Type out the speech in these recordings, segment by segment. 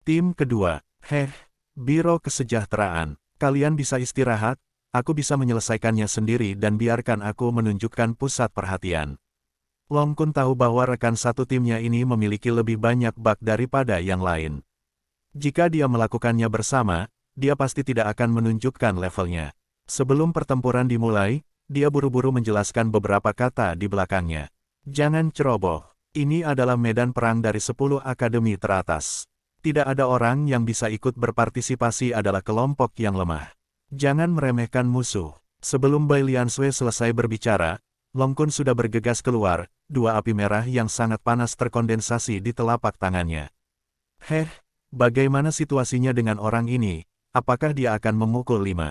Tim kedua, Biro Kesejahteraan. Kalian bisa istirahat, aku bisa menyelesaikannya sendiri dan biarkan aku menunjukkan pusat perhatian. Long Kun tahu bahwa rekan satu timnya ini memiliki lebih banyak bak daripada yang lain. Jika dia melakukannya bersama, dia pasti tidak akan menunjukkan levelnya. Sebelum pertempuran dimulai, dia buru-buru menjelaskan beberapa kata di belakangnya. Jangan ceroboh, ini adalah medan perang dari 10 akademi teratas. Tidak ada orang yang bisa ikut berpartisipasi adalah kelompok yang lemah. Jangan meremehkan musuh. Sebelum Bai Liansui selesai berbicara, Long Kun sudah bergegas keluar, dua api merah yang sangat panas terkondensasi di telapak tangannya. Bagaimana situasinya dengan orang ini? Apakah dia akan memukul 3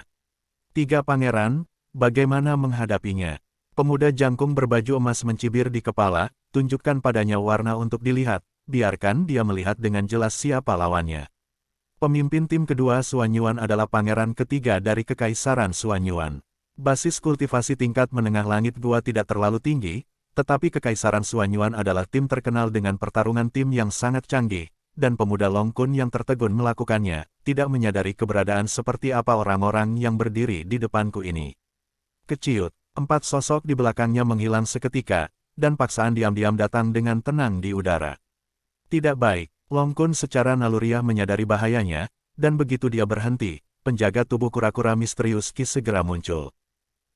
pangeran? Bagaimana menghadapinya? Pemuda jangkung berbaju emas mencibir di kepala, tunjukkan padanya warna untuk dilihat. Biarkan dia melihat dengan jelas siapa lawannya. Pemimpin tim kedua Suanyuan adalah pangeran ketiga dari Kekaisaran Suanyuan. Basis kultivasi tingkat menengah langit gua tidak terlalu tinggi, tetapi Kekaisaran Suanyuan adalah tim terkenal dengan pertarungan tim yang sangat canggih, dan pemuda Long Kun yang tertegun melakukannya, tidak menyadari keberadaan seperti apa orang-orang yang berdiri di depanku ini. Keciut, 4 sosok di belakangnya menghilang seketika, dan paksaan diam-diam datang dengan tenang di udara. Tidak baik, Long Kun secara naluriah menyadari bahayanya, dan begitu dia berhenti, penjaga tubuh kura-kura misterius Ki segera muncul.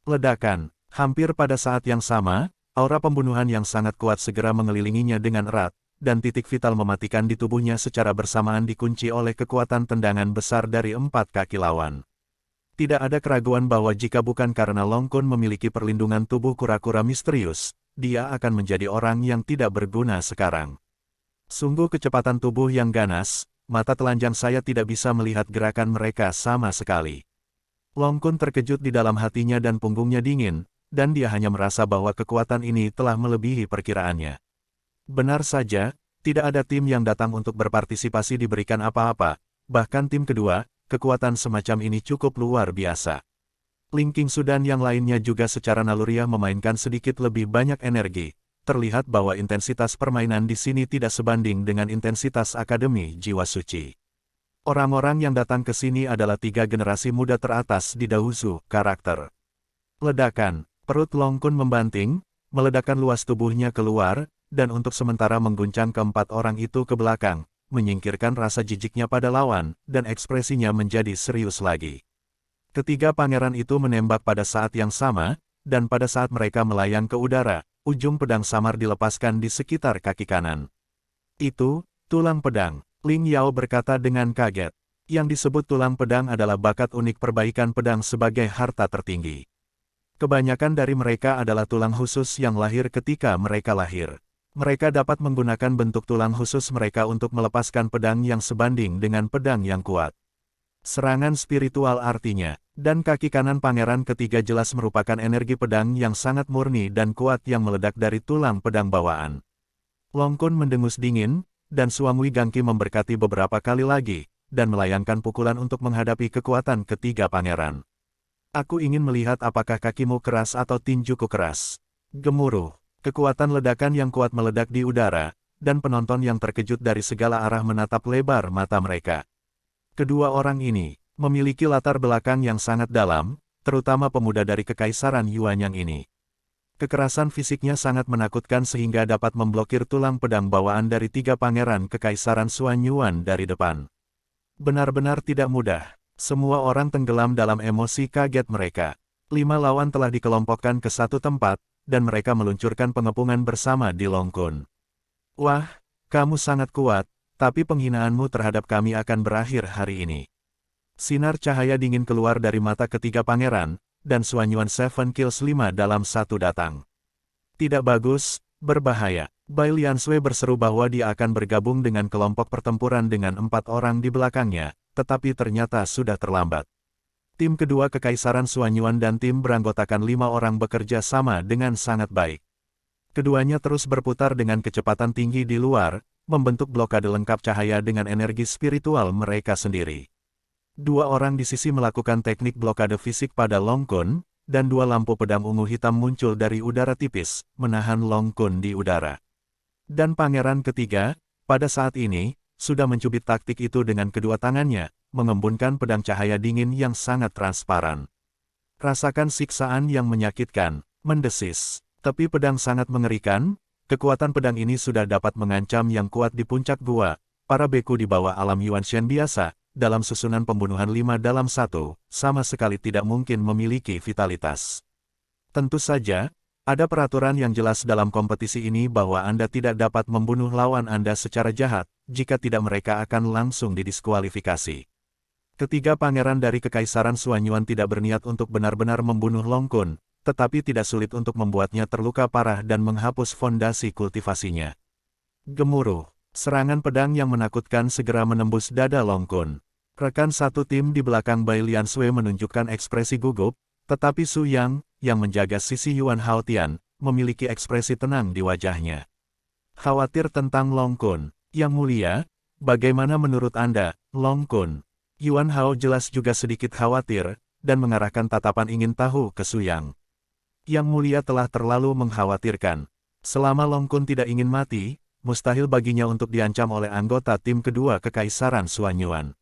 Ledakan, hampir pada saat yang sama, aura pembunuhan yang sangat kuat segera mengelilinginya dengan erat, dan titik vital mematikan di tubuhnya secara bersamaan dikunci oleh kekuatan tendangan besar dari 4 kaki lawan. Tidak ada keraguan bahwa jika bukan karena Long Kun memiliki perlindungan tubuh kura-kura misterius, dia akan menjadi orang yang tidak berguna sekarang. Sungguh kecepatan tubuh yang ganas, mata telanjang saya tidak bisa melihat gerakan mereka sama sekali. Long Kun terkejut di dalam hatinya dan punggungnya dingin, dan dia hanya merasa bahwa kekuatan ini telah melebihi perkiraannya. Benar saja, tidak ada tim yang datang untuk berpartisipasi diberikan apa-apa, bahkan tim kedua, kekuatan semacam ini cukup luar biasa. Ling Qingsu dan yang lainnya juga secara naluriah memainkan sedikit lebih banyak energi. Terlihat bahwa intensitas permainan di sini tidak sebanding dengan intensitas Akademi Jiwa Suci. Orang-orang yang datang ke sini adalah 3 generasi muda teratas di Dahuzu karakter. Ledakan, perut Long Kun membanting, meledakkan luas tubuhnya keluar, dan untuk sementara mengguncang keempat orang itu ke belakang, menyingkirkan rasa jijiknya pada lawan, dan ekspresinya menjadi serius lagi. Ketiga pangeran itu menembak pada saat yang sama, dan pada saat mereka melayang ke udara, ujung pedang samar dilepaskan di sekitar kaki kanan. Itu, tulang pedang, Ling Yao berkata dengan kaget. Yang disebut tulang pedang adalah bakat unik perbaikan pedang sebagai harta tertinggi. Kebanyakan dari mereka adalah tulang khusus yang lahir ketika mereka lahir. Mereka dapat menggunakan bentuk tulang khusus mereka untuk melepaskan pedang yang sebanding dengan pedang yang kuat. Serangan spiritual artinya, dan kaki kanan pangeran ketiga jelas merupakan energi pedang yang sangat murni dan kuat yang meledak dari tulang pedang bawaan. Long Kun mendengus dingin, dan Suamui Gangki memberkati beberapa kali lagi, dan melayangkan pukulan untuk menghadapi kekuatan ketiga pangeran. Aku ingin melihat apakah kakimu keras atau tinjuku keras. Gemuruh, kekuatan ledakan yang kuat meledak di udara, dan penonton yang terkejut dari segala arah menatap lebar mata mereka. Kedua orang ini memiliki latar belakang yang sangat dalam, terutama pemuda dari Kekaisaran Yuanyang ini. Kekerasan fisiknya sangat menakutkan sehingga dapat memblokir tulang pedang bawaan dari 3 pangeran Kekaisaran Suanyuan dari depan. Benar-benar tidak mudah. Semua orang tenggelam dalam emosi kaget mereka. 5 lawan telah dikelompokkan ke satu tempat, dan mereka meluncurkan pengepungan bersama di Long Kun. Wah, kamu sangat kuat. Tapi penghinaanmu terhadap kami akan berakhir hari ini. Sinar cahaya dingin keluar dari mata ketiga pangeran, dan Suanyuan 7 Kills 5 dalam 1 datang. Tidak bagus, berbahaya. Bai Liansui berseru bahwa dia akan bergabung dengan kelompok pertempuran dengan 4 orang di belakangnya, tetapi ternyata sudah terlambat. Tim kedua Kekaisaran Suanyuan dan tim beranggotakan 5 orang bekerja sama dengan sangat baik. Keduanya terus berputar dengan kecepatan tinggi di luar, membentuk blokade lengkap cahaya dengan energi spiritual mereka sendiri. 2 orang di sisi melakukan teknik blokade fisik pada Long Kun, dan 2 lampu pedang ungu hitam muncul dari udara tipis, menahan Long Kun di udara. Dan pangeran ketiga, pada saat ini, sudah mencubit taktik itu dengan kedua tangannya, mengembunkan pedang cahaya dingin yang sangat transparan. Rasakan siksaan yang menyakitkan, mendesis. Tapi pedang sangat mengerikan, kekuatan pedang ini sudah dapat mengancam yang kuat di puncak gua. Para beku di bawah alam Yuanshen biasa, dalam susunan pembunuhan 5 dalam 1, sama sekali tidak mungkin memiliki vitalitas. Tentu saja, ada peraturan yang jelas dalam kompetisi ini bahwa Anda tidak dapat membunuh lawan Anda secara jahat, jika tidak mereka akan langsung didiskualifikasi. Ketiga pangeran dari Kekaisaran Suanyuan tidak berniat untuk benar-benar membunuh Long Kun, tetapi tidak sulit untuk membuatnya terluka parah dan menghapus fondasi kultivasinya. Gemuruh, serangan pedang yang menakutkan segera menembus dada Long Kun. Rekan satu tim di belakang Bai Liansui menunjukkan ekspresi gugup, tetapi Su Yang, yang menjaga sisi Yuan Haotian, memiliki ekspresi tenang di wajahnya. Khawatir tentang Long Kun, Yang Mulia, bagaimana menurut Anda, Long Kun? Yuan Hao jelas juga sedikit khawatir, dan mengarahkan tatapan ingin tahu ke Su Yang. Yang Mulia telah terlalu mengkhawatirkan. Selama Long Kun tidak ingin mati, mustahil baginya untuk diancam oleh anggota tim kedua Kekaisaran Suanyuan.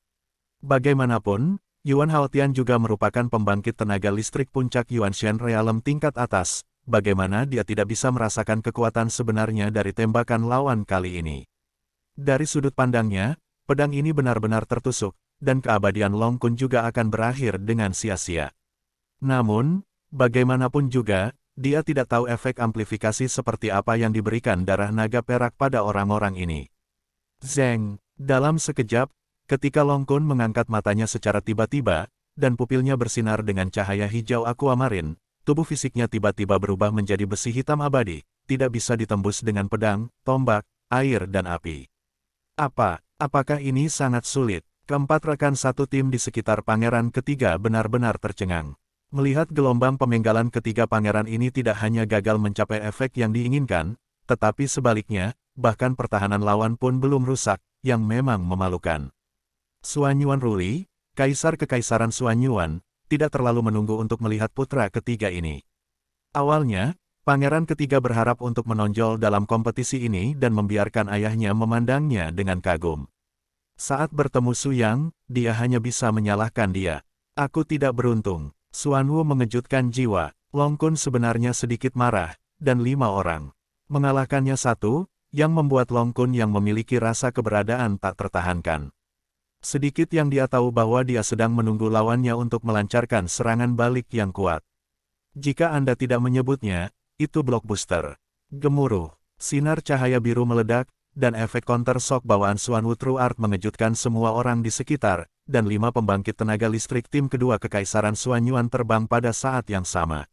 Bagaimanapun, Yuan Haotian juga merupakan pembangkit tenaga listrik puncak Yuanshen Realm tingkat atas, bagaimana dia tidak bisa merasakan kekuatan sebenarnya dari tembakan lawan kali ini. Dari sudut pandangnya, pedang ini benar-benar tertusuk, dan keabadian Long Kun juga akan berakhir dengan sia-sia. Namun, bagaimanapun juga, dia tidak tahu efek amplifikasi seperti apa yang diberikan darah naga perak pada orang-orang ini. Zeng, dalam sekejap, ketika Long Kun mengangkat matanya secara tiba-tiba, dan pupilnya bersinar dengan cahaya hijau aquamarin, tubuh fisiknya tiba-tiba berubah menjadi besi hitam abadi, tidak bisa ditembus dengan pedang, tombak, air dan api. Apakah ini sangat sulit? Keempat rekan satu tim di sekitar pangeran ketiga benar-benar tercengang. Melihat gelombang pemenggalan ketiga pangeran ini tidak hanya gagal mencapai efek yang diinginkan, tetapi sebaliknya, bahkan pertahanan lawan pun belum rusak, yang memang memalukan. Suanyuan Ruli, Kaisar Kekaisaran Suanyuan, tidak terlalu menunggu untuk melihat putra ketiga ini. Awalnya, pangeran ketiga berharap untuk menonjol dalam kompetisi ini dan membiarkan ayahnya memandangnya dengan kagum. Saat bertemu Su Yang, dia hanya bisa menyalahkan dia. Aku tidak beruntung. Suanwu mengejutkan jiwa. Long Kun sebenarnya sedikit marah, dan 5 orang mengalahkannya satu, yang membuat Long Kun yang memiliki rasa keberadaan tak tertahankan. Sedikit yang dia tahu bahwa dia sedang menunggu lawannya untuk melancarkan serangan balik yang kuat. Jika Anda tidak menyebutnya, itu blockbuster. Gemuruh, sinar cahaya biru meledak, dan efek counter shock bawaan Suanwu True Art mengejutkan semua orang di sekitar, dan 5 pembangkit tenaga listrik tim kedua Kekaisaran Suanyuan terbang pada saat yang sama.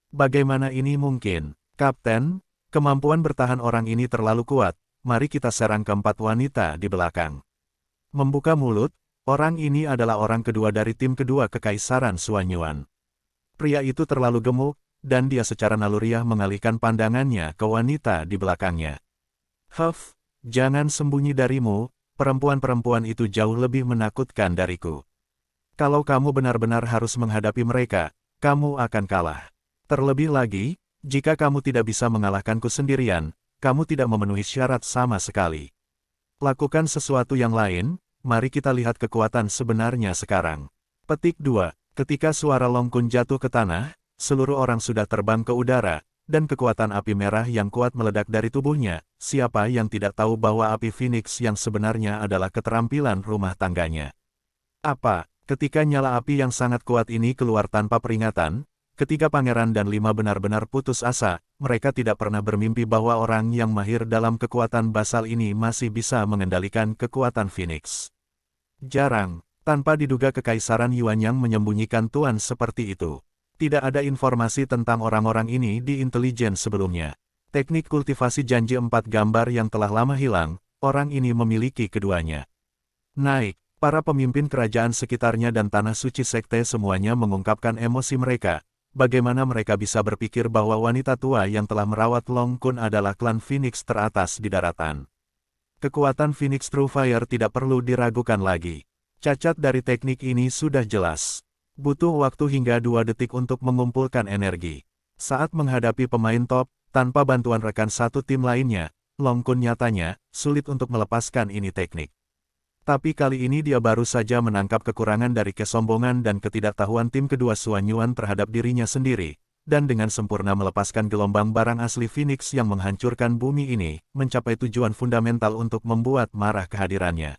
Bagaimana ini mungkin? Kapten, kemampuan bertahan orang ini terlalu kuat, mari kita serang keempat wanita di belakang. Membuka mulut, orang ini adalah orang kedua dari tim kedua Kekaisaran Suanyuan. Pria itu terlalu gemuk, dan dia secara naluriah mengalihkan pandangannya ke wanita di belakangnya. Huff, jangan sembunyi darimu, perempuan-perempuan itu jauh lebih menakutkan dariku. Kalau kamu benar-benar harus menghadapi mereka, kamu akan kalah. Terlebih lagi, jika kamu tidak bisa mengalahkanku sendirian, kamu tidak memenuhi syarat sama sekali. Lakukan sesuatu yang lain, mari kita lihat kekuatan sebenarnya sekarang. Petik 2. Ketika suara Long Kun jatuh ke tanah, seluruh orang sudah terbang ke udara, dan kekuatan api merah yang kuat meledak dari tubuhnya. Siapa yang tidak tahu bahwa api Phoenix yang sebenarnya adalah keterampilan rumah tangganya? Ketika nyala api yang sangat kuat ini keluar tanpa peringatan, ketiga pangeran dan 5 benar-benar putus asa. Mereka tidak pernah bermimpi bahwa orang yang mahir dalam kekuatan basal ini masih bisa mengendalikan kekuatan Phoenix. Jarang, tanpa diduga Kekaisaran Yuanyang menyembunyikan tuan seperti itu. Tidak ada informasi tentang orang-orang ini di intelijen sebelumnya. Teknik kultivasi janji 4 gambar yang telah lama hilang, orang ini memiliki keduanya. Naik, para pemimpin kerajaan sekitarnya dan tanah suci sekte semuanya mengungkapkan emosi mereka. Bagaimana mereka bisa berpikir bahwa wanita tua yang telah merawat Long Kun adalah klan Phoenix teratas di daratan. Kekuatan Phoenix True Fire tidak perlu diragukan lagi. Cacat dari teknik ini sudah jelas. Butuh waktu hingga 2 detik untuk mengumpulkan energi. Saat menghadapi pemain top, tanpa bantuan rekan satu tim lainnya, Long Kun nyatanya sulit untuk melepaskan ini teknik. Tapi kali ini dia baru saja menangkap kekurangan dari kesombongan dan ketidaktahuan tim kedua Xuan Yuan terhadap dirinya sendiri, dan dengan sempurna melepaskan gelombang barang asli Phoenix yang menghancurkan bumi ini, mencapai tujuan fundamental untuk membuat marah kehadirannya.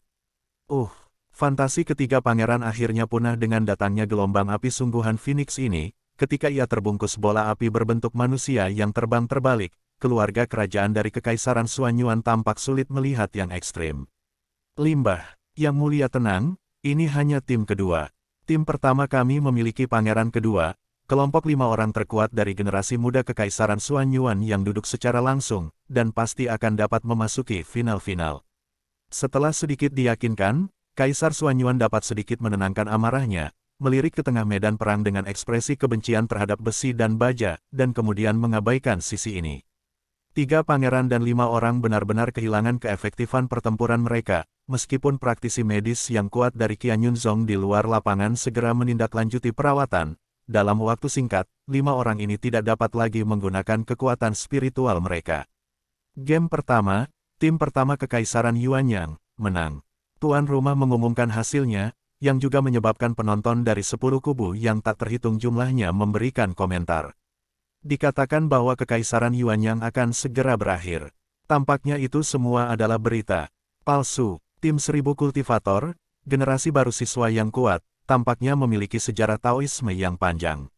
Fantasi ketiga pangeran akhirnya punah dengan datangnya gelombang api sungguhan Phoenix ini, ketika ia terbungkus bola api berbentuk manusia yang terbang terbalik. Keluarga kerajaan dari Kekaisaran Xuan Yuan tampak sulit melihat yang ekstrim. Limbah, yang mulia tenang, ini hanya tim kedua. Tim pertama kami memiliki pangeran kedua, kelompok 5 orang terkuat dari generasi muda Kekaisaran Xuan Yuan yang duduk secara langsung, dan pasti akan dapat memasuki final-final. Setelah sedikit diyakinkan, Kaisar Xuan Yuan dapat sedikit menenangkan amarahnya, melirik ke tengah medan perang dengan ekspresi kebencian terhadap besi dan baja, dan kemudian mengabaikan sisi ini. 3 pangeran dan 5 orang benar-benar kehilangan keefektifan pertempuran mereka, meskipun praktisi medis yang kuat dari Qian Yunzong di luar lapangan segera menindaklanjuti perawatan. Dalam waktu singkat, 5 orang ini tidak dapat lagi menggunakan kekuatan spiritual mereka. Game pertama, tim pertama Kekaisaran Yuanyang, menang. Tuan rumah mengumumkan hasilnya, yang juga menyebabkan penonton dari 10 kubu yang tak terhitung jumlahnya memberikan komentar. Dikatakan bahwa Kekaisaran Yuanyang akan segera berakhir. Tampaknya itu semua adalah berita palsu. Tim 1000 kultivator, generasi baru siswa yang kuat, tampaknya memiliki sejarah Taoisme yang panjang.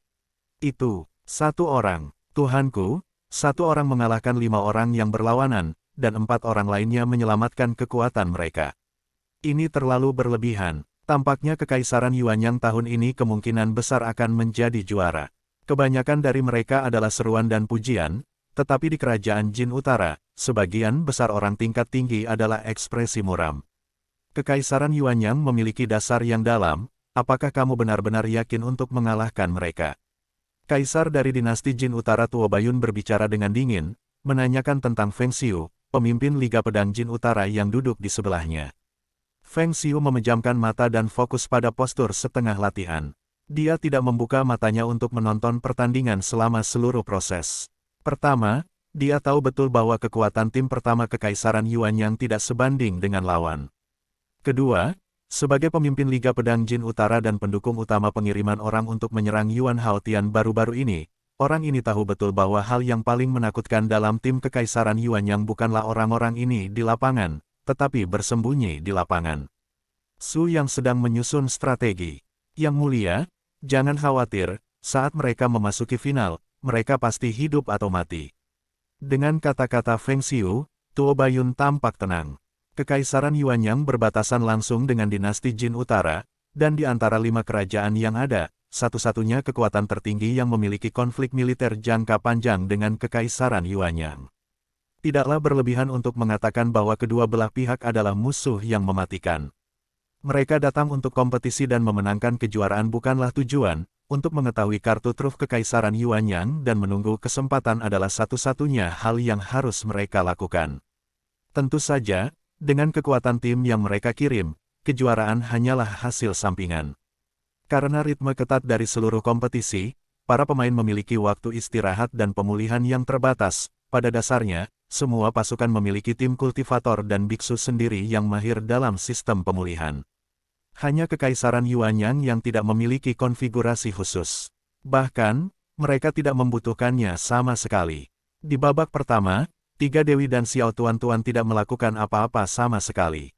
Itu, 1 orang, Tuhanku, 1 orang mengalahkan 5 orang yang berlawanan, dan 4 orang lainnya menyelamatkan kekuatan mereka. Ini terlalu berlebihan. Tampaknya Kekaisaran Yuanyang tahun ini kemungkinan besar akan menjadi juara. Kebanyakan dari mereka adalah seruan dan pujian, tetapi di kerajaan Jin Utara, sebagian besar orang tingkat tinggi adalah ekspresi muram. Kekaisaran Yuanyang memiliki dasar yang dalam, apakah kamu benar-benar yakin untuk mengalahkan mereka? Kaisar dari dinasti Jin Utara Tuo Bayun berbicara dengan dingin, menanyakan tentang Feng Xiu, pemimpin Liga Pedang Jin Utara yang duduk di sebelahnya. Feng Xiu memejamkan mata dan fokus pada postur setengah latihan. Dia tidak membuka matanya untuk menonton pertandingan selama seluruh proses. Pertama, dia tahu betul bahwa kekuatan tim pertama Kekaisaran Yuanyang tidak sebanding dengan lawan. Kedua, sebagai pemimpin Liga Pedang Jin Utara dan pendukung utama pengiriman orang untuk menyerang Yuan Haotian baru-baru ini, orang ini tahu betul bahwa hal yang paling menakutkan dalam tim Kekaisaran Yuanyang bukanlah orang-orang ini di lapangan, tetapi bersembunyi di lapangan. Su yang sedang menyusun strategi. Yang mulia, jangan khawatir, saat mereka memasuki final, mereka pasti hidup atau mati. Dengan kata-kata Feng Xiu, Tuo Bayun tampak tenang. Kekaisaran Yuanyang berbatasan langsung dengan dinasti Jin Utara, dan di antara 5 kerajaan yang ada, satu-satunya kekuatan tertinggi yang memiliki konflik militer jangka panjang dengan Kekaisaran Yuanyang. Tidaklah berlebihan untuk mengatakan bahwa kedua belah pihak adalah musuh yang mematikan. Mereka datang untuk kompetisi dan memenangkan kejuaraan bukanlah tujuan, untuk mengetahui kartu truf Kekaisaran Yuanyang dan menunggu kesempatan adalah satu-satunya hal yang harus mereka lakukan. Tentu saja, dengan kekuatan tim yang mereka kirim, kejuaraan hanyalah hasil sampingan. Karena ritme ketat dari seluruh kompetisi, para pemain memiliki waktu istirahat dan pemulihan yang terbatas. Pada dasarnya, semua pasukan memiliki tim kultivator dan biksu sendiri yang mahir dalam sistem pemulihan. Hanya Kekaisaran Yuanyang yang tidak memiliki konfigurasi khusus. Bahkan, mereka tidak membutuhkannya sama sekali. Di babak pertama, 3 Dewi dan Xiao Tuan-Tuan tidak melakukan apa-apa sama sekali.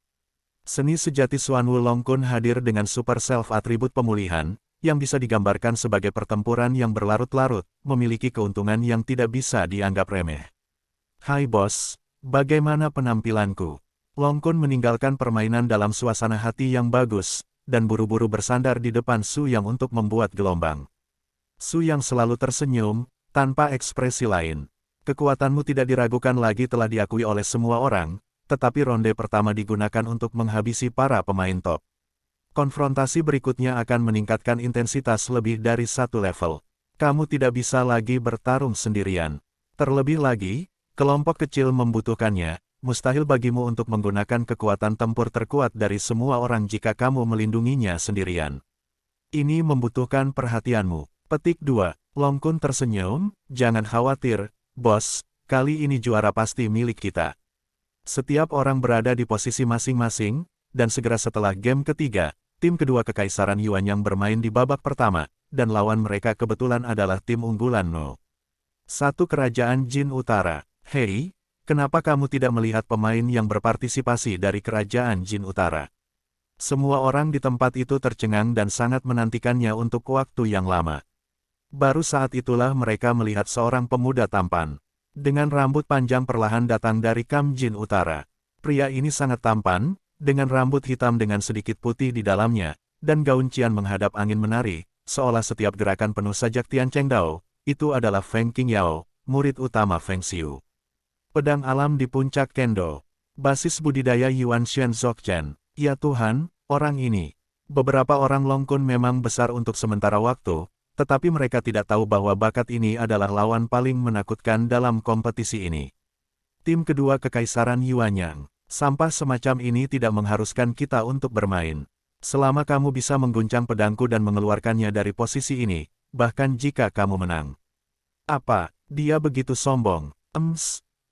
Seni sejati Xuan Wulong Kun hadir dengan super self atribut pemulihan, yang bisa digambarkan sebagai pertempuran yang berlarut-larut, memiliki keuntungan yang tidak bisa dianggap remeh. Hai bos, bagaimana penampilanku? Long Kun meninggalkan permainan dalam suasana hati yang bagus, dan buru-buru bersandar di depan Su Yang untuk membuat gelombang. Su Yang selalu tersenyum, tanpa ekspresi lain. Kekuatanmu tidak diragukan lagi telah diakui oleh semua orang, tetapi ronde pertama digunakan untuk menghabisi para pemain top. Konfrontasi berikutnya akan meningkatkan intensitas lebih dari 1 level. Kamu tidak bisa lagi bertarung sendirian. Terlebih lagi, kelompok kecil membutuhkannya. Mustahil bagimu untuk menggunakan kekuatan tempur terkuat dari semua orang jika kamu melindunginya sendirian. Ini membutuhkan perhatianmu. Petik 2. Long Kun tersenyum, jangan khawatir, bos, kali ini juara pasti milik kita. Setiap orang berada di posisi masing-masing, dan segera setelah game ketiga, tim kedua Kekaisaran Yuanyang bermain di babak pertama, dan lawan mereka kebetulan adalah tim unggulan No. 1 Kerajaan Jin Utara. Hei, kenapa kamu tidak melihat pemain yang berpartisipasi dari Kerajaan Jin Utara? Semua orang di tempat itu tercengang dan sangat menantikannya untuk waktu yang lama. Baru saat itulah mereka melihat seorang pemuda tampan, dengan rambut panjang perlahan datang dari Kam Jin Utara. Pria ini sangat tampan, dengan rambut hitam dengan sedikit putih di dalamnya, dan gaun cian menghadap angin menari, seolah setiap gerakan penuh sajak Tian Cheng Dao. Itu adalah Feng Qingyao, murid utama Feng Xiu. Pedang alam di puncak Kendo. Basis budidaya Yuan Shen Zokchen. Ya Tuhan, orang ini. Beberapa orang Long Kun memang besar untuk sementara waktu, tetapi mereka tidak tahu bahwa bakat ini adalah lawan paling menakutkan dalam kompetisi ini. Tim kedua Kekaisaran Yuanyang. Sampah semacam ini tidak mengharuskan kita untuk bermain. Selama kamu bisa mengguncang pedangku dan mengeluarkannya dari posisi ini, bahkan jika kamu menang. Apa, dia begitu sombong?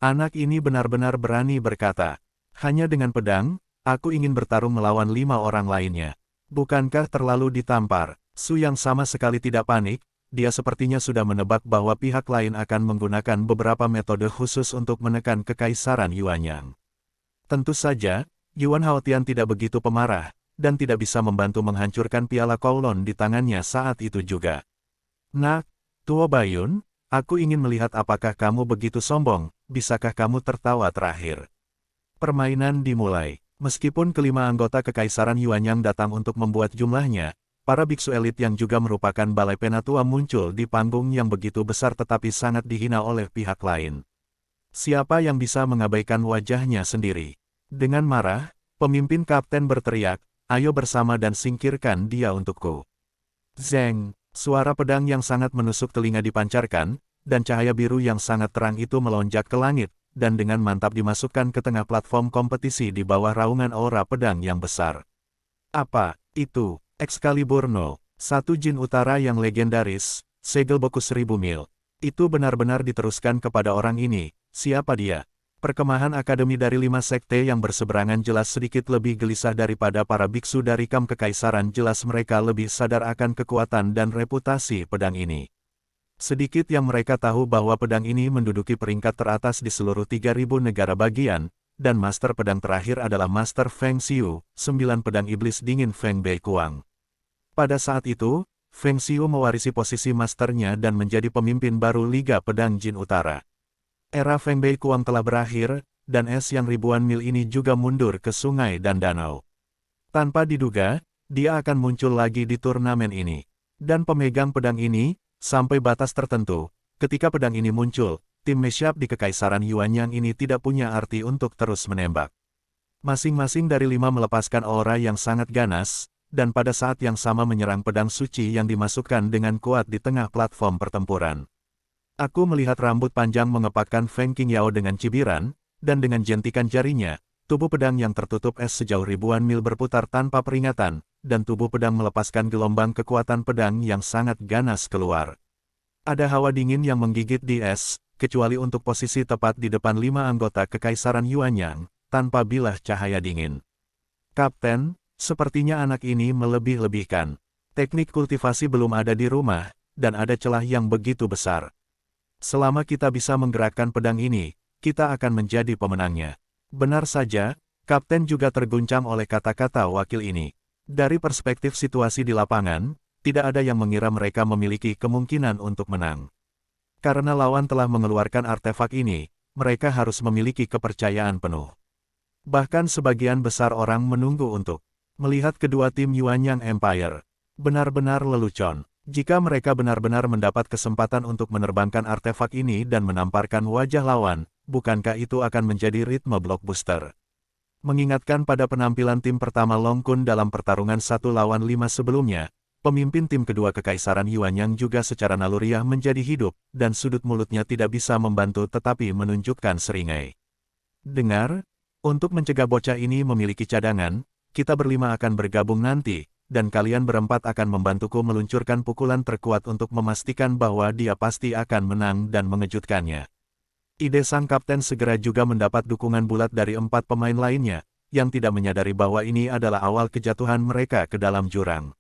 Anak ini benar-benar berani berkata. Hanya dengan pedang, aku ingin bertarung melawan 5 orang lainnya. Bukankah terlalu ditampar? Su yang sama sekali tidak panik, dia sepertinya sudah menebak bahwa pihak lain akan menggunakan beberapa metode khusus untuk menekan Kekaisaran Yuanyang. Tentu saja, Yuan Haotian tidak begitu pemarah, dan tidak bisa membantu menghancurkan piala Kowloon di tangannya saat itu juga. Nak, Tuo Bayun, aku ingin melihat apakah kamu begitu sombong, bisakah kamu tertawa terakhir? Permainan dimulai. Meskipun kelima anggota Kekaisaran Yuanyang datang untuk membuat jumlahnya, para biksu elit yang juga merupakan balai penatua muncul di panggung yang begitu besar tetapi sangat dihina oleh pihak lain. Siapa yang bisa mengabaikan wajahnya sendiri? Dengan marah, pemimpin kapten berteriak, ayo bersama dan singkirkan dia untukku. Zeng, suara pedang yang sangat menusuk telinga dipancarkan, dan cahaya biru yang sangat terang itu melonjak ke langit, dan dengan mantap dimasukkan ke tengah platform kompetisi di bawah raungan aura pedang yang besar. Apa, itu? Excalibur No. 1 Jin Utara yang legendaris, segel beku 1000 mil. Itu benar-benar diteruskan kepada orang ini. Siapa dia? Perkemahan akademi dari 5 sekte yang berseberangan jelas sedikit lebih gelisah daripada para biksu dari Kam Kekaisaran. Jelas mereka lebih sadar akan kekuatan dan reputasi pedang ini. Sedikit yang mereka tahu bahwa pedang ini menduduki peringkat teratas di seluruh 3000 negara bagian, dan master pedang terakhir adalah Master Feng Xiu, 9 pedang iblis dingin Feng Bei Kuang. Pada saat itu, Feng Xiu mewarisi posisi masternya dan menjadi pemimpin baru Liga Pedang Jin Utara. Era Feng Bei Kuang telah berakhir, dan es yang ribuan mil ini juga mundur ke sungai dan danau. Tanpa diduga, dia akan muncul lagi di turnamen ini. Dan pemegang pedang ini, sampai batas tertentu, ketika pedang ini muncul, tim Meshap di Kekaisaran Yuanyang ini tidak punya arti untuk terus menembak. Masing-masing dari 5 melepaskan aura yang sangat ganas, dan pada saat yang sama menyerang pedang suci yang dimasukkan dengan kuat di tengah platform pertempuran. Aku melihat rambut panjang mengepakkan Feng Qingyao dengan cibiran, dan dengan jentikan jarinya, tubuh pedang yang tertutup es sejauh ribuan mil berputar tanpa peringatan, dan tubuh pedang melepaskan gelombang kekuatan pedang yang sangat ganas keluar. Ada hawa dingin yang menggigit di es, kecuali untuk posisi tepat di depan 5 anggota Kekaisaran Yuanyang, tanpa bilah cahaya dingin. Kapten, sepertinya anak ini melebih-lebihkan. Teknik kultivasi belum ada di rumah, dan ada celah yang begitu besar. Selama kita bisa menggerakkan pedang ini, kita akan menjadi pemenangnya. Benar saja, Kapten juga terguncang oleh kata-kata wakil ini. Dari perspektif situasi di lapangan, tidak ada yang mengira mereka memiliki kemungkinan untuk menang. Karena lawan telah mengeluarkan artefak ini, mereka harus memiliki kepercayaan penuh. Bahkan sebagian besar orang menunggu untuk melihat kedua tim Yuanyang Empire. Benar-benar lelucon. Jika mereka benar-benar mendapat kesempatan untuk menerbangkan artefak ini dan menamparkan wajah lawan, bukankah itu akan menjadi ritme blockbuster? Mengingatkan pada penampilan tim pertama Long Kun dalam pertarungan 1 lawan 5 sebelumnya, pemimpin tim kedua Kekaisaran Yuanyang juga secara naluriah menjadi hidup, dan sudut mulutnya tidak bisa membantu tetapi menunjukkan seringai. Dengar, untuk mencegah bocah ini memiliki cadangan, kita berlima akan bergabung nanti, dan kalian berempat akan membantuku meluncurkan pukulan terkuat untuk memastikan bahwa dia pasti akan menang dan mengejutkannya. Ide sang kapten segera juga mendapat dukungan bulat dari 4 pemain lainnya, yang tidak menyadari bahwa ini adalah awal kejatuhan mereka ke dalam jurang.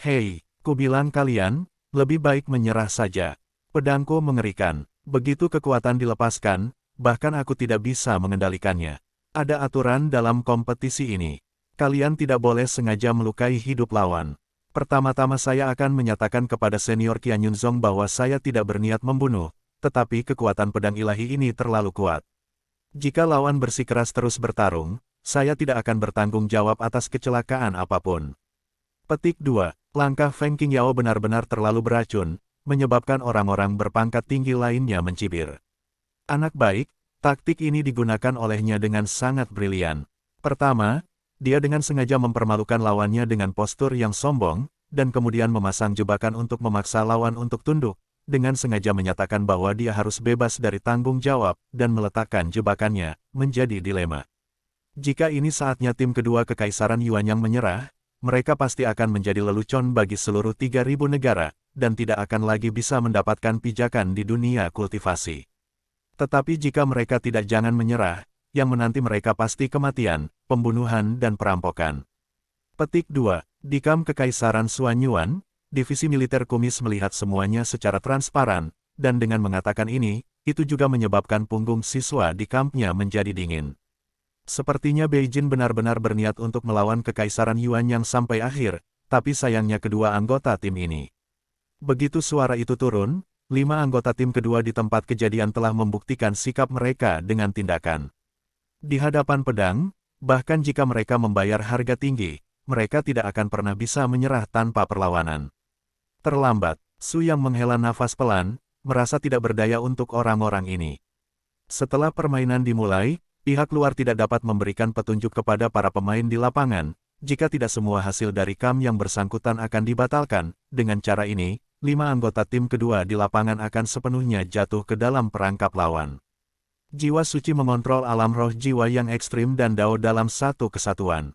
Hei, kubilang kalian, lebih baik menyerah saja. Pedangku mengerikan. Begitu kekuatan dilepaskan, bahkan aku tidak bisa mengendalikannya. Ada aturan dalam kompetisi ini. Kalian tidak boleh sengaja melukai hidup lawan. Pertama-tama saya akan menyatakan kepada senior Qian Yunzong bahwa saya tidak berniat membunuh, tetapi kekuatan pedang ilahi ini terlalu kuat. Jika lawan bersikeras terus bertarung, saya tidak akan bertanggung jawab atas kecelakaan apapun. Petik 2. Langkah Feng Qingyao benar-benar terlalu beracun, menyebabkan orang-orang berpangkat tinggi lainnya mencibir. Anak baik, taktik ini digunakan olehnya dengan sangat brilian. Pertama, dia dengan sengaja mempermalukan lawannya dengan postur yang sombong, dan kemudian memasang jebakan untuk memaksa lawan untuk tunduk, dengan sengaja menyatakan bahwa dia harus bebas dari tanggung jawab, dan meletakkan jebakannya, menjadi dilema. Jika ini saatnya tim kedua Kekaisaran Yuanyang menyerah, mereka pasti akan menjadi lelucon bagi seluruh 3.000 negara, dan tidak akan lagi bisa mendapatkan pijakan di dunia kultivasi. Tetapi jika mereka tidak jangan menyerah, yang menanti mereka pasti kematian, pembunuhan dan perampokan. Petik 2. Di kamp Kekaisaran Xuanyuan, divisi militer kumis melihat semuanya secara transparan, dan dengan mengatakan ini, itu juga menyebabkan punggung siswa di kampnya menjadi dingin. Sepertinya Beijing benar-benar berniat untuk melawan Kekaisaran Yuanyang sampai akhir, tapi sayangnya kedua anggota tim ini. Begitu suara itu turun, 5 anggota tim kedua di tempat kejadian telah membuktikan sikap mereka dengan tindakan. Di hadapan pedang, bahkan jika mereka membayar harga tinggi, mereka tidak akan pernah bisa menyerah tanpa perlawanan. Terlambat, Su yang menghela nafas pelan, merasa tidak berdaya untuk orang-orang ini. Setelah permainan dimulai, pihak luar tidak dapat memberikan petunjuk kepada para pemain di lapangan, jika tidak semua hasil dari kamp yang bersangkutan akan dibatalkan. Dengan cara ini, 5 anggota tim kedua di lapangan akan sepenuhnya jatuh ke dalam perangkap lawan. Jiwa suci mengontrol alam roh jiwa yang ekstrim dan Dao dalam satu kesatuan.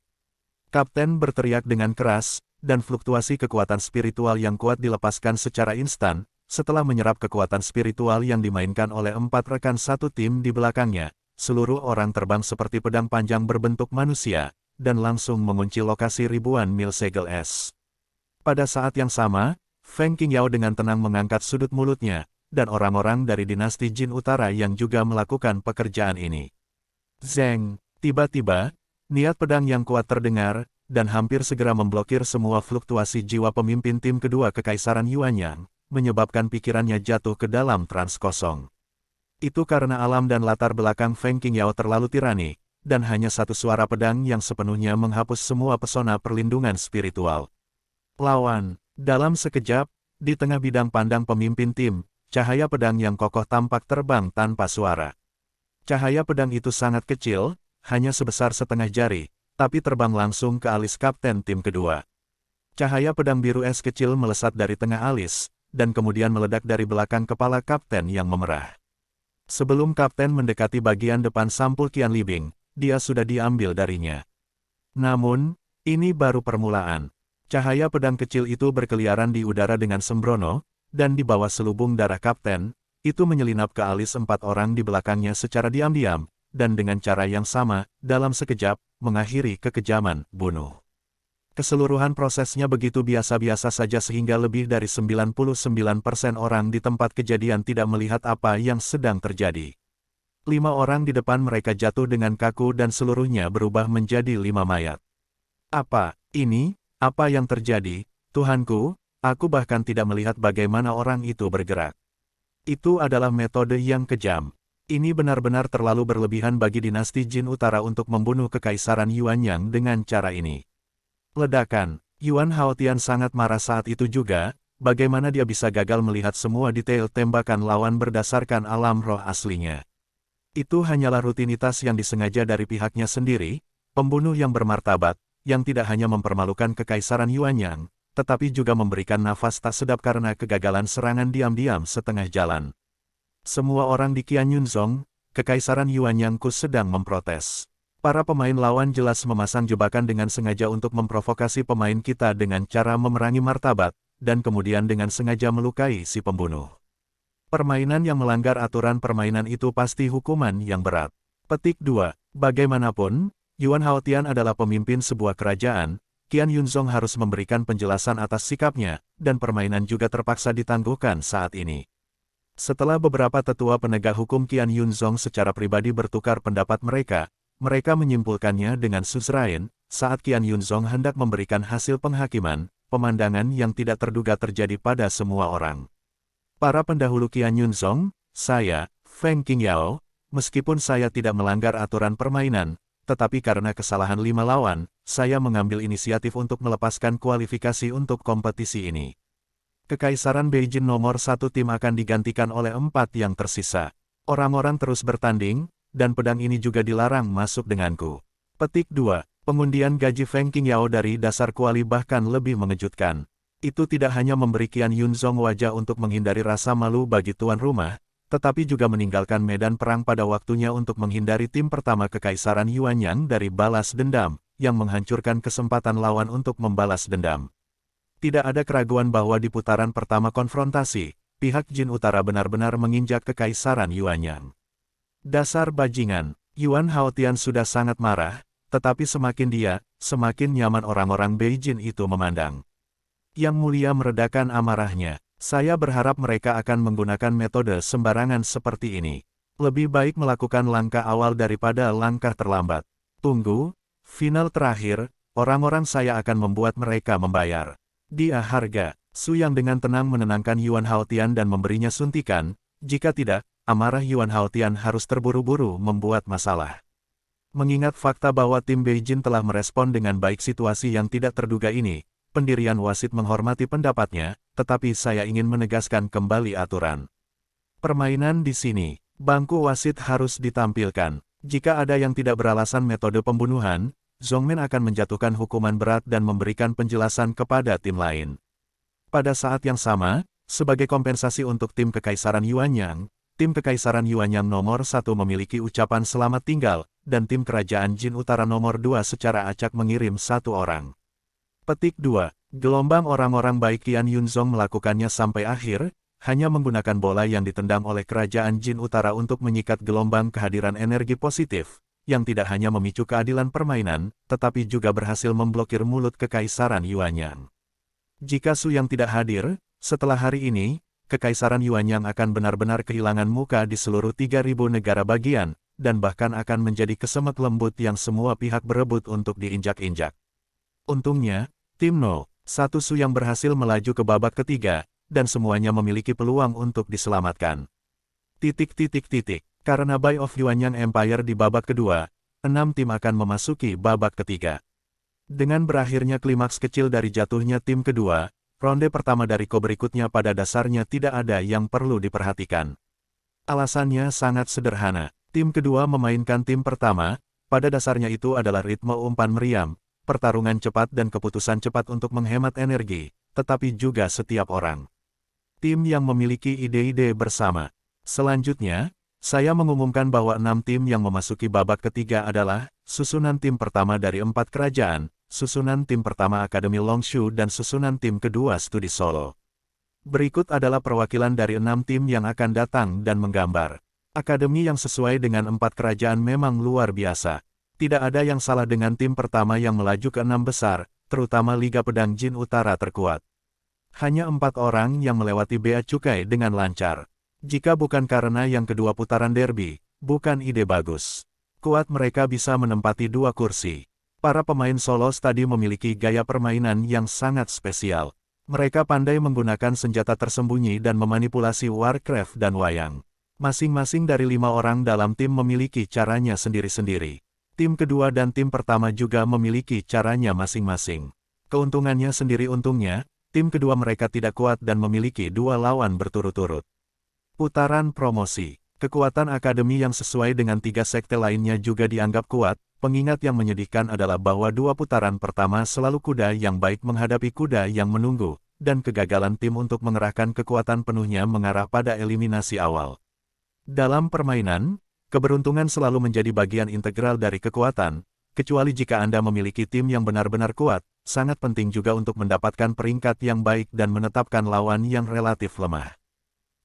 Kapten berteriak dengan keras, dan fluktuasi kekuatan spiritual yang kuat dilepaskan secara instan, setelah menyerap kekuatan spiritual yang dimainkan oleh 4 rekan satu tim di belakangnya. Seluruh orang terbang seperti pedang panjang berbentuk manusia, dan langsung mengunci lokasi ribuan mil segel es. Pada saat yang sama, Feng Qingyao dengan tenang mengangkat sudut mulutnya, dan orang-orang dari dinasti Jin Utara yang juga melakukan pekerjaan ini. Zeng, tiba-tiba, niat pedang yang kuat terdengar, dan hampir segera memblokir semua fluktuasi jiwa pemimpin tim kedua Kekaisaran Yuanyang, menyebabkan pikirannya jatuh ke dalam trans kosong. Itu karena alam dan latar belakang Feng Qingyao terlalu tirani, dan hanya satu suara pedang yang sepenuhnya menghapus semua pesona perlindungan spiritual. Lawan, dalam sekejap, di tengah bidang pandang pemimpin tim, cahaya pedang yang kokoh tampak terbang tanpa suara. Cahaya pedang itu sangat kecil, hanya sebesar setengah jari, tapi terbang langsung ke alis kapten tim kedua. Cahaya pedang biru es kecil melesat dari tengah alis, dan kemudian meledak dari belakang kepala kapten yang memerah. Sebelum kapten mendekati bagian depan sampul Qian Libing, dia sudah diambil darinya. Namun, ini baru permulaan. Cahaya pedang kecil itu berkeliaran di udara dengan sembrono, dan di bawah selubung darah kapten, itu menyelinap ke alis 4 orang di belakangnya secara diam-diam, dan dengan cara yang sama, dalam sekejap, mengakhiri kekejaman, bunuh. Keseluruhan prosesnya begitu biasa-biasa saja sehingga lebih dari 99% orang di tempat kejadian tidak melihat apa yang sedang terjadi. 5 orang di depan mereka jatuh dengan kaku dan seluruhnya berubah menjadi 5 mayat. Apa ini? Apa yang terjadi? Tuhanku, aku bahkan tidak melihat bagaimana orang itu bergerak. Itu adalah metode yang kejam. Ini benar-benar terlalu berlebihan bagi dinasti Jin Utara untuk membunuh Kekaisaran Yuanyang dengan cara ini. Ledakan. Yuan Haotian sangat marah saat itu juga, bagaimana dia bisa gagal melihat semua detail tembakan lawan berdasarkan alam roh aslinya. Itu hanyalah rutinitas yang disengaja dari pihaknya sendiri, pembunuh yang bermartabat, yang tidak hanya mempermalukan Kekaisaran Yuanyang, tetapi juga memberikan nafas tak sedap karena kegagalan serangan diam-diam setengah jalan. Semua orang di Qian Yunzong, Kekaisaran Yuanyangku sedang memprotes. Para pemain lawan jelas memasang jebakan dengan sengaja untuk memprovokasi pemain kita dengan cara memerangi martabat, dan kemudian dengan sengaja melukai si pembunuh. Permainan yang melanggar aturan permainan itu pasti hukuman yang berat. Petik 2. Bagaimanapun, Yuan Haotian adalah pemimpin sebuah kerajaan, Qian Yunzong harus memberikan penjelasan atas sikapnya, dan permainan juga terpaksa ditangguhkan saat ini. Setelah beberapa tetua penegak hukum Qian Yunzong secara pribadi bertukar pendapat mereka menyimpulkannya dengan suzerain, saat Qian Yunzong hendak memberikan hasil penghakiman, pemandangan yang tidak terduga terjadi pada semua orang. Para pendahulu Qian Yunzong, saya, Feng Qingyao, meskipun saya tidak melanggar aturan permainan, tetapi karena kesalahan 5 lawan, saya mengambil inisiatif untuk melepaskan kualifikasi untuk kompetisi ini. Kekaisaran Beijing nomor 1 tim akan digantikan oleh 4 yang tersisa. Orang-orang terus bertanding, dan pedang ini juga dilarang masuk denganku. Petik 2. Pengundian gaji Feng Qingyao dari dasar kuali bahkan lebih mengejutkan. Itu tidak hanya memberi Qian Yunzong wajah untuk menghindari rasa malu bagi tuan rumah, tetapi juga meninggalkan medan perang pada waktunya untuk menghindari tim pertama Kekaisaran Yuanyang dari balas dendam, yang menghancurkan kesempatan lawan untuk membalas dendam. Tidak ada keraguan bahwa di putaran pertama konfrontasi, pihak Jin Utara benar-benar menginjak Kekaisaran Yuanyang. Dasar bajingan, Yuan Haotian sudah sangat marah, tetapi semakin nyaman orang-orang Beijing itu memandang. Yang Mulia meredakan amarahnya. Saya berharap mereka akan menggunakan metode sembarangan seperti ini. Lebih baik melakukan langkah awal daripada langkah terlambat. Tunggu, final terakhir, orang-orang saya akan membuat mereka membayar. Dia harga. Su yang dengan tenang menenangkan Yuan Haotian dan memberinya suntikan, jika tidak, amarah Yuan Haotian harus terburu-buru membuat masalah. Mengingat fakta bahwa tim Beijing telah merespon dengan baik situasi yang tidak terduga ini, pendirian wasit menghormati pendapatnya, tetapi saya ingin menegaskan kembali aturan. Permainan di sini, bangku wasit harus ditampilkan. Jika ada yang tidak beralasan metode pembunuhan, Zhongmin akan menjatuhkan hukuman berat dan memberikan penjelasan kepada tim lain. Pada saat yang sama, sebagai kompensasi untuk tim Kekaisaran Yuanyang, tim Kekaisaran Yuanyang nomor 1 memiliki ucapan selamat tinggal, dan tim Kerajaan Jin Utara nomor 2 secara acak mengirim 1 orang. Petik 2. Gelombang orang-orang baik Qian Yunzong melakukannya sampai akhir, hanya menggunakan bola yang ditendang oleh Kerajaan Jin Utara untuk menyikat gelombang kehadiran energi positif, yang tidak hanya memicu keadilan permainan, tetapi juga berhasil memblokir mulut Kekaisaran Yuanyang. Jika Su yang tidak hadir, setelah hari ini, Kekaisaran Yuanyang akan benar-benar kehilangan muka di seluruh 3.000 negara bagian, dan bahkan akan menjadi kesemek lembut yang semua pihak berebut untuk diinjak-injak. Untungnya, tim No. 1 Su yang berhasil melaju ke babak ketiga, dan semuanya memiliki peluang untuk diselamatkan. Karena Bay of Yuanyang Empire di babak kedua, 6 tim akan memasuki babak ketiga. Dengan berakhirnya klimaks kecil dari jatuhnya tim kedua, ronde pertama dari Ko berikutnya pada dasarnya tidak ada yang perlu diperhatikan. Alasannya sangat sederhana, tim kedua memainkan tim pertama, pada dasarnya itu adalah ritme umpan meriam, pertarungan cepat dan keputusan cepat untuk menghemat energi, tetapi juga setiap orang. Tim yang memiliki ide-ide bersama. Selanjutnya, saya mengumumkan bahwa 6 tim yang memasuki babak ketiga adalah, susunan tim pertama dari 4 kerajaan, susunan tim pertama Akademi Longshu dan susunan tim kedua Studi Solo. Berikut adalah perwakilan dari 6 tim yang akan datang dan menggambar. Akademi yang sesuai dengan 4 kerajaan memang luar biasa. Tidak ada yang salah dengan tim pertama yang melaju ke 6 besar, terutama Liga Pedang Jin Utara terkuat. Hanya 4 orang yang melewati bea cukai dengan lancar. Jika bukan karena yang kedua putaran derby, bukan ide bagus. Kuat mereka bisa menempati 2 kursi. Para pemain Solos tadi memiliki gaya permainan yang sangat spesial. Mereka pandai menggunakan senjata tersembunyi dan memanipulasi Warcraft dan Wayang. Masing-masing dari 5 orang dalam tim memiliki caranya sendiri-sendiri. Tim kedua dan tim pertama juga memiliki caranya masing-masing. Keuntungannya sendiri untungnya, tim kedua mereka tidak kuat dan memiliki 2 lawan berturut-turut. Putaran promosi. Kekuatan akademi yang sesuai dengan 3 sekte lainnya juga dianggap kuat. Pengingat yang menyedihkan adalah bahwa 2 putaran pertama selalu kuda yang baik menghadapi kuda yang menunggu, dan kegagalan tim untuk mengerahkan kekuatan penuhnya mengarah pada eliminasi awal. Dalam permainan, keberuntungan selalu menjadi bagian integral dari kekuatan, kecuali jika Anda memiliki tim yang benar-benar kuat, sangat penting juga untuk mendapatkan peringkat yang baik dan menetapkan lawan yang relatif lemah.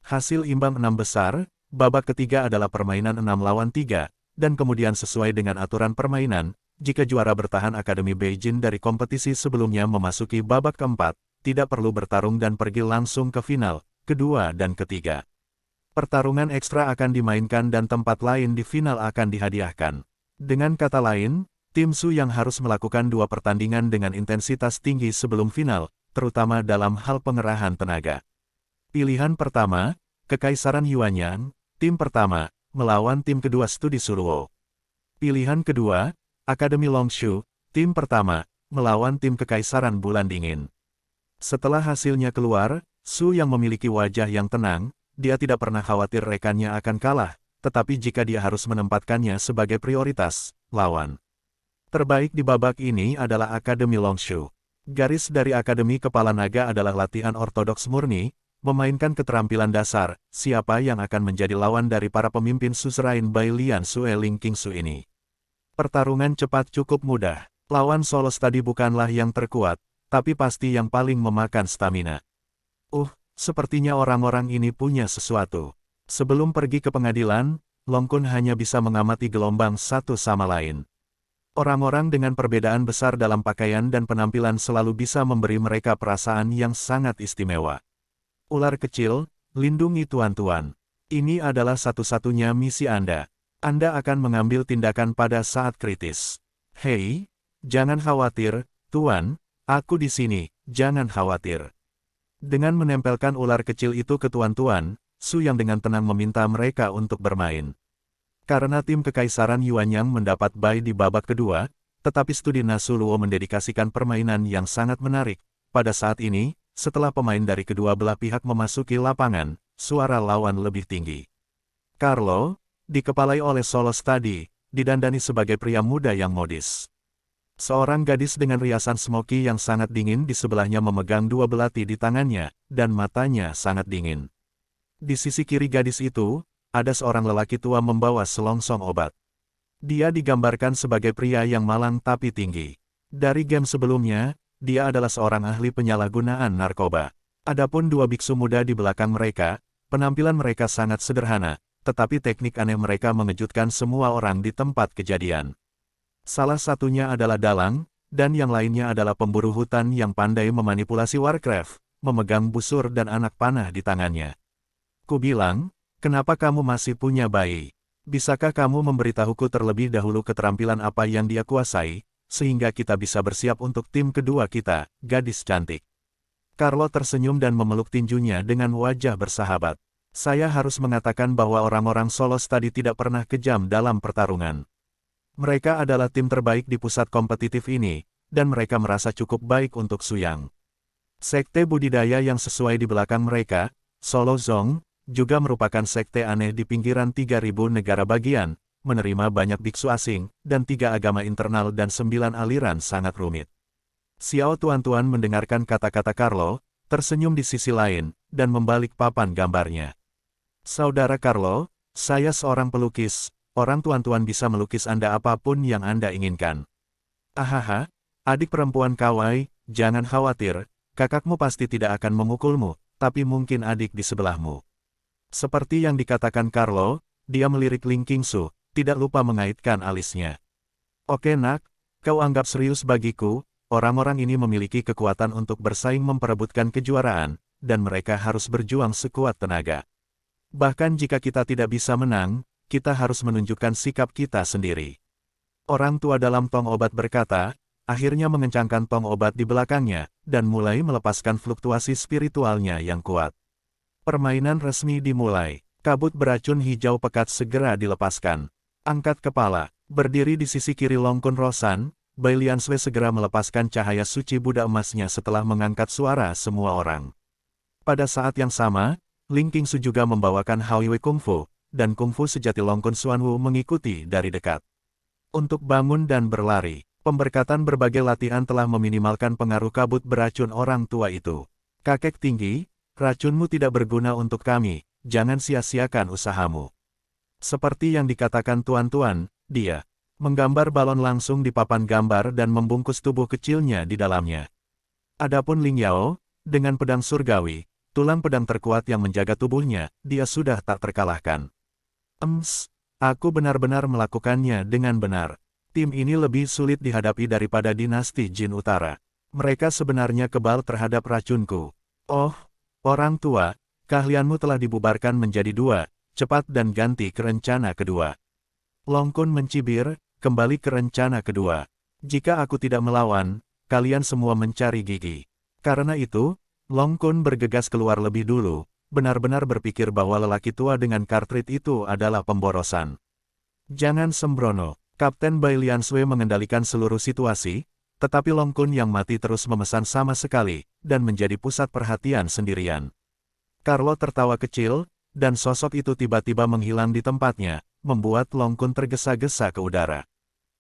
Hasil imbang 6 besar, babak ketiga adalah permainan 6 lawan 3, dan kemudian sesuai dengan aturan permainan, jika juara bertahan Akademi Beijing dari kompetisi sebelumnya memasuki babak keempat, tidak perlu bertarung dan pergi langsung ke final, kedua dan ketiga. Pertarungan ekstra akan dimainkan dan tempat lain di final akan dihadiahkan. Dengan kata lain, tim Su yang harus melakukan 2 pertandingan dengan intensitas tinggi sebelum final, terutama dalam hal pengerahan tenaga. Pilihan pertama, Kekaisaran Yuanyang, tim pertama, melawan tim kedua Studi Suruo. Pilihan kedua, Akademi Longshu, tim pertama, melawan tim Kekaisaran Bulan Dingin. Setelah hasilnya keluar, Su yang memiliki wajah yang tenang, dia tidak pernah khawatir rekannya akan kalah, tetapi jika dia harus menempatkannya sebagai prioritas, lawan terbaik di babak ini adalah Akademi Longshu. Garis dari Akademi Kepala Naga adalah latihan ortodoks murni, memainkan keterampilan dasar, siapa yang akan menjadi lawan dari para pemimpin suzerain Bai Lian Sue Ling Qingsu ini. Pertarungan cepat cukup mudah. Lawan Solo Study bukanlah yang terkuat, tapi pasti yang paling memakan stamina. Sepertinya orang-orang ini punya sesuatu. Sebelum pergi ke pengadilan, Long Kun hanya bisa mengamati gelombang satu sama lain. Orang-orang dengan perbedaan besar dalam pakaian dan penampilan selalu bisa memberi mereka perasaan yang sangat istimewa. Ular kecil, lindungi tuan-tuan. Ini adalah satu-satunya misi Anda. Anda akan mengambil tindakan pada saat kritis. Hei, jangan khawatir, Tuan, aku di sini, jangan khawatir. Dengan menempelkan ular kecil itu ke tuan-tuan, Su yang dengan tenang meminta mereka untuk bermain. Karena tim Kekaisaran Yuanyang mendapat bye di babak kedua, tetapi Studi Nasuluo mendedikasikan permainan yang sangat menarik. Pada saat ini, setelah pemain dari kedua belah pihak memasuki lapangan, suara lawan lebih tinggi. Carlo, dikepalai oleh Solo Study, didandani sebagai pria muda yang modis. Seorang gadis dengan riasan smoky yang sangat dingin di sebelahnya memegang 2 belati di tangannya, dan matanya sangat dingin. Di sisi kiri gadis itu, ada seorang lelaki tua membawa selongsong obat. Dia digambarkan sebagai pria yang malang tapi tinggi. Dari game sebelumnya, dia adalah seorang ahli penyalahgunaan narkoba. Adapun 2 biksu muda di belakang mereka, penampilan mereka sangat sederhana, tetapi teknik aneh mereka mengejutkan semua orang di tempat kejadian. Salah satunya adalah dalang, dan yang lainnya adalah pemburu hutan yang pandai memanipulasi Warcraft, memegang busur dan anak panah di tangannya. Ku bilang, kenapa kamu masih punya bayi? Bisakah kamu memberitahuku terlebih dahulu keterampilan apa yang dia kuasai, sehingga kita bisa bersiap untuk tim kedua kita, gadis cantik. Carlo tersenyum dan memeluk tinjunya dengan wajah bersahabat. Saya harus mengatakan bahwa orang-orang Solo Study tidak pernah kejam dalam pertarungan. Mereka adalah tim terbaik di pusat kompetitif ini, dan mereka merasa cukup baik untuk Suyang. Sekte budidaya yang sesuai di belakang mereka, Solo Zong, juga merupakan sekte aneh di pinggiran 3.000 negara bagian, menerima banyak biksu asing, dan 3 agama internal dan 9 aliran sangat rumit. Xiao tuan-tuan mendengarkan kata-kata Carlo, tersenyum di sisi lain, dan membalik papan gambarnya. Saudara Carlo, saya seorang pelukis, orang tuan-tuan bisa melukis Anda apapun yang Anda inginkan. Ahaha, adik perempuan Kawai, jangan khawatir, kakakmu pasti tidak akan memukulmu, tapi mungkin adik di sebelahmu. Seperti yang dikatakan Carlo, dia melirik Ling Qingsu, tidak lupa mengaitkan alisnya. Oke nak, kau anggap serius bagiku, orang-orang ini memiliki kekuatan untuk bersaing memperebutkan kejuaraan, dan mereka harus berjuang sekuat tenaga. Bahkan jika kita tidak bisa menang, kita harus menunjukkan sikap kita sendiri. Orang tua dalam tong obat berkata, akhirnya mengencangkan tong obat di belakangnya, dan mulai melepaskan fluktuasi spiritualnya yang kuat. Permainan resmi dimulai. Kabut beracun hijau pekat segera dilepaskan. Angkat kepala, berdiri di sisi kiri Long Kun Rosan, Bai Lian Sui segera melepaskan cahaya suci Buddha emasnya setelah mengangkat suara semua orang. Pada saat yang sama, Ling Qingsu juga membawakan Haoiwei Kungfu, dan Kungfu sejati Long Kun Xuanwu mengikuti dari dekat. Untuk bangun dan berlari, pemberkatan berbagai latihan telah meminimalkan pengaruh kabut beracun orang tua itu. Kakek tinggi, racunmu tidak berguna untuk kami, jangan sia-siakan usahamu. Seperti yang dikatakan tuan-tuan, dia menggambar balon langsung di papan gambar dan membungkus tubuh kecilnya di dalamnya. Adapun Ling Yao, dengan pedang surgawi, tulang pedang terkuat yang menjaga tubuhnya, dia sudah tak terkalahkan. Aku benar-benar melakukannya dengan benar. Tim ini lebih sulit dihadapi daripada dinasti Jin Utara. Mereka sebenarnya kebal terhadap racunku. Oh, orang tua, keahlianmu telah dibubarkan menjadi dua, cepat dan ganti ke rencana kedua. Long Kun mencibir, kembali ke rencana kedua. Jika aku tidak melawan, kalian semua mencari gigi. Karena itu, Long Kun bergegas keluar lebih dulu, benar-benar berpikir bahwa lelaki tua dengan kartrit itu adalah pemborosan. Jangan sembrono, Kapten Bai Liansui mengendalikan seluruh situasi, tetapi Long Kun yang mati terus memesan sama sekali, dan menjadi pusat perhatian sendirian. Carlo tertawa kecil, dan sosok itu tiba-tiba menghilang di tempatnya, membuat Long Kun tergesa-gesa ke udara.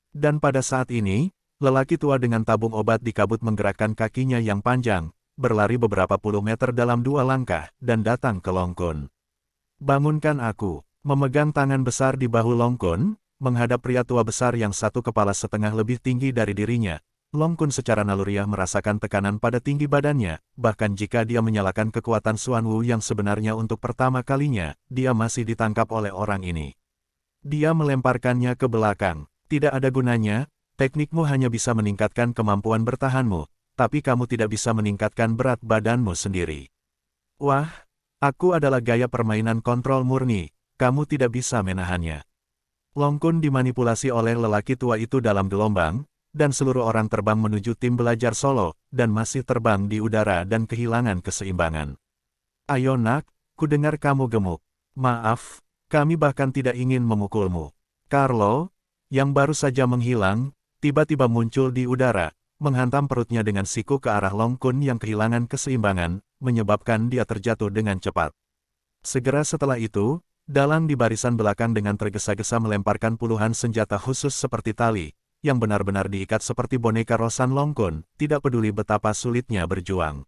Dan pada saat ini, lelaki tua dengan tabung obat di kabut menggerakkan kakinya yang panjang, berlari beberapa puluh meter dalam 2 langkah, dan datang ke Long Kun. Bangunkan aku. Memegang tangan besar di bahu Long Kun, menghadap pria tua besar yang satu kepala setengah lebih tinggi dari dirinya, Long Kun secara naluriah merasakan tekanan pada tinggi badannya, bahkan jika dia menyalakan kekuatan Xuan Wu yang sebenarnya untuk pertama kalinya, dia masih ditangkap oleh orang ini. Dia melemparkannya ke belakang. Tidak ada gunanya, teknikmu hanya bisa meningkatkan kemampuan bertahanmu, tapi kamu tidak bisa meningkatkan berat badanmu sendiri. Wah, aku adalah gaya permainan kontrol murni. Kamu tidak bisa menahannya. Long Kun dimanipulasi oleh lelaki tua itu dalam gelombang, dan seluruh orang terbang menuju tim belajar solo, dan masih terbang di udara dan kehilangan keseimbangan. Ayo nak, ku dengar kamu gemuk. Maaf, kami bahkan tidak ingin memukulmu. Carlo, yang baru saja menghilang, tiba-tiba muncul di udara, menghantam perutnya dengan siku ke arah Long Kun yang kehilangan keseimbangan, menyebabkan dia terjatuh dengan cepat. Segera setelah itu, Dalang di barisan belakang dengan tergesa-gesa melemparkan puluhan senjata khusus seperti tali, yang benar-benar diikat seperti boneka rosan Long Kun, tidak peduli betapa sulitnya berjuang.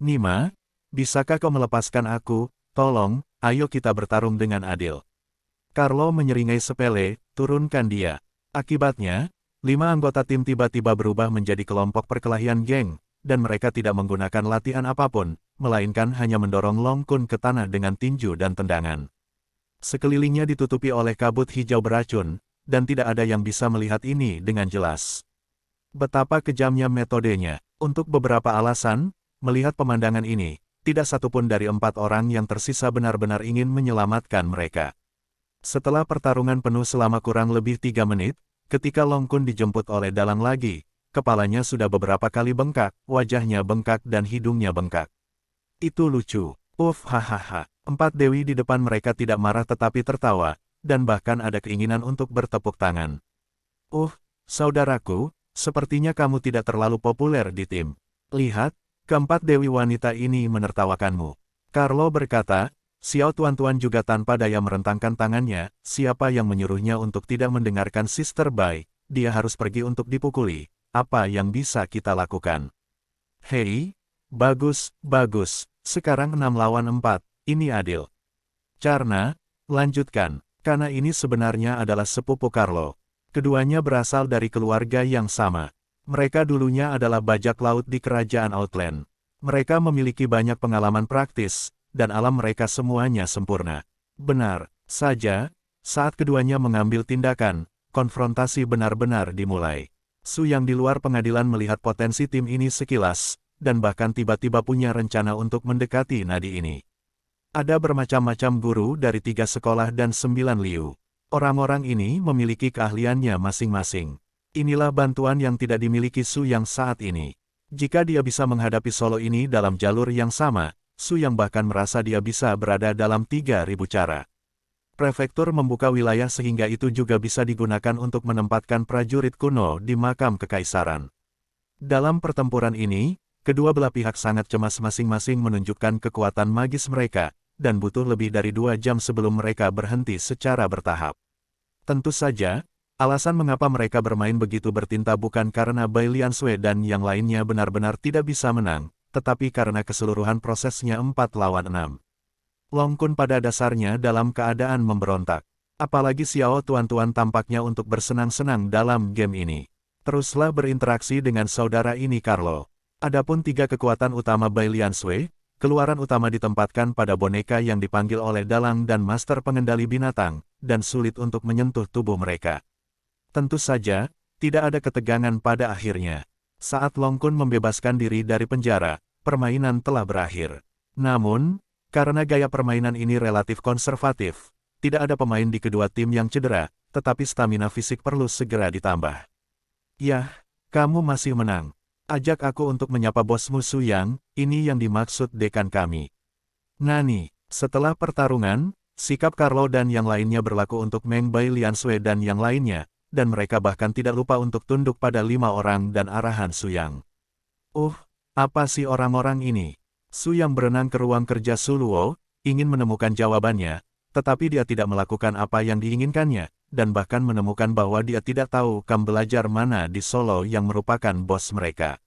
Nima, bisakah kau melepaskan aku? Tolong, ayo kita bertarung dengan adil. Carlo menyeringai sepele, turunkan dia. Akibatnya, 5 anggota tim tiba-tiba berubah menjadi kelompok perkelahian geng, dan mereka tidak menggunakan latihan apapun, melainkan hanya mendorong Long Kun ke tanah dengan tinju dan tendangan. Sekelilingnya ditutupi oleh kabut hijau beracun, dan tidak ada yang bisa melihat ini dengan jelas. Betapa kejamnya metodenya. Untuk beberapa alasan, melihat pemandangan ini, tidak satupun dari 4 orang yang tersisa benar-benar ingin menyelamatkan mereka. Setelah pertarungan penuh selama kurang lebih 3 menit, ketika Long Kun dijemput oleh dalang lagi, kepalanya sudah beberapa kali bengkak, wajahnya bengkak dan hidungnya bengkak. Itu lucu. Hahaha. 4 dewi di depan mereka tidak marah tetapi tertawa, dan bahkan ada keinginan untuk bertepuk tangan. Saudaraku, sepertinya kamu tidak terlalu populer di tim. Lihat, keempat dewi wanita ini menertawakanmu. Carlo berkata, Xiao Tuan-Tuan juga tanpa daya merentangkan tangannya, siapa yang menyuruhnya untuk tidak mendengarkan Sister Bai, dia harus pergi untuk dipukuli, apa yang bisa kita lakukan? Hei, bagus, sekarang 6 lawan 4. Ini adil. Carna, lanjutkan, karena ini sebenarnya adalah sepupu Carlo. Keduanya berasal dari keluarga yang sama. Mereka dulunya adalah bajak laut di kerajaan Outland. Mereka memiliki banyak pengalaman praktis, dan alam mereka semuanya sempurna. Benar saja, saat keduanya mengambil tindakan, konfrontasi benar-benar dimulai. Su yang di luar pengadilan melihat potensi tim ini sekilas, dan bahkan tiba-tiba punya rencana untuk mendekati nadi ini. Ada bermacam-macam guru dari 3 sekolah dan 9 liu. Orang-orang ini memiliki keahliannya masing-masing. Inilah bantuan yang tidak dimiliki Su yang saat ini. Jika dia bisa menghadapi solo ini dalam jalur yang sama, Su yang bahkan merasa dia bisa berada dalam 3.000 cara. Prefektur membuka wilayah sehingga itu juga bisa digunakan untuk menempatkan prajurit kuno di makam kekaisaran. Dalam pertempuran ini, kedua belah pihak sangat cemas masing-masing menunjukkan kekuatan magis mereka, dan butuh lebih dari 2 jam sebelum mereka berhenti secara bertahap. Tentu saja, alasan mengapa mereka bermain begitu bertinta bukan karena Bai Liansui dan yang lainnya benar-benar tidak bisa menang, tetapi karena keseluruhan prosesnya 4 lawan 6. Long Kun pada dasarnya dalam keadaan memberontak. Apalagi Xiao Tuan-Tuan tampaknya untuk bersenang-senang dalam game ini. Teruslah berinteraksi dengan saudara ini Carlo. Adapun 3 kekuatan utama Bai Liansui, keluaran utama ditempatkan pada boneka yang dipanggil oleh dalang dan master pengendali binatang, dan sulit untuk menyentuh tubuh mereka. Tentu saja, tidak ada ketegangan pada akhirnya. Saat Long Kun membebaskan diri dari penjara, permainan telah berakhir. Namun, karena gaya permainan ini relatif konservatif, tidak ada pemain di kedua tim yang cedera, tetapi stamina fisik perlu segera ditambah. Yah, kamu masih menang. Ajak aku untuk menyapa bosmu Su Yang, ini yang dimaksud dekan kami. Nani, setelah pertarungan, sikap Carlo dan yang lainnya berlaku untuk Meng Bai Lian Sui dan yang lainnya, dan mereka bahkan tidak lupa untuk tunduk pada 5 orang dan arahan Su Yang. Apa sih orang-orang ini? Su Yang berenang ke ruang kerja Su Luo, ingin menemukan jawabannya, tetapi dia tidak melakukan apa yang diinginkannya, dan bahkan menemukan bahwa dia tidak tahu kam belajar mana di Solo yang merupakan bos mereka.